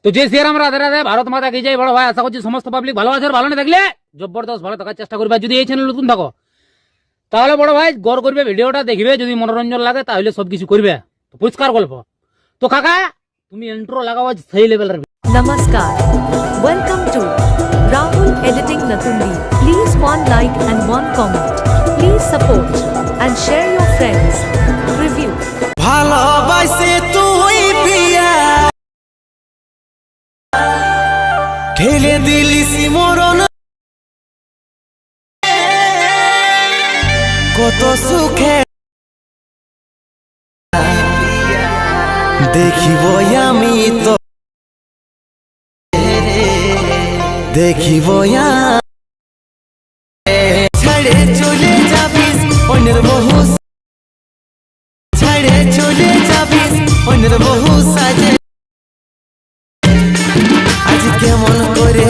তো যে শ্রীরাম রাধে রাধে, ভারত মাতা কি জয়। বড় ভাই আশা করছি সমস্ত পাবলিক ভালো আছে। ভালো না থাকলে জবরদস্ত ভালো থাকার চেষ্টা করবে। যদি এই চ্যানেল নতুন থাকো তাহলে বড় ভাই গড় করবে, ভিডিওটা দেখবে, যদি মনোরঞ্জন লাগে তাহলে সবকিছু করবে। তো পরিষ্কার গল্প। তো কাকা তুমি ইন্ট্রো লাগাও সেই লেভেলের। Namaskar. Welcome to Rahul Editing Natundi. Please one like and one comment. Please support and share your friends. Review. ভালোবাসে তুই পিয়া ঠেলে দিলিস মরণ কত সুখে দেখিব আমি তো দেখিব ছেড়ে চলে যাবিস অন্যের বহু ছেড়ে চলে যাবিস অন্যের বহু সাজে আজ কেমন করে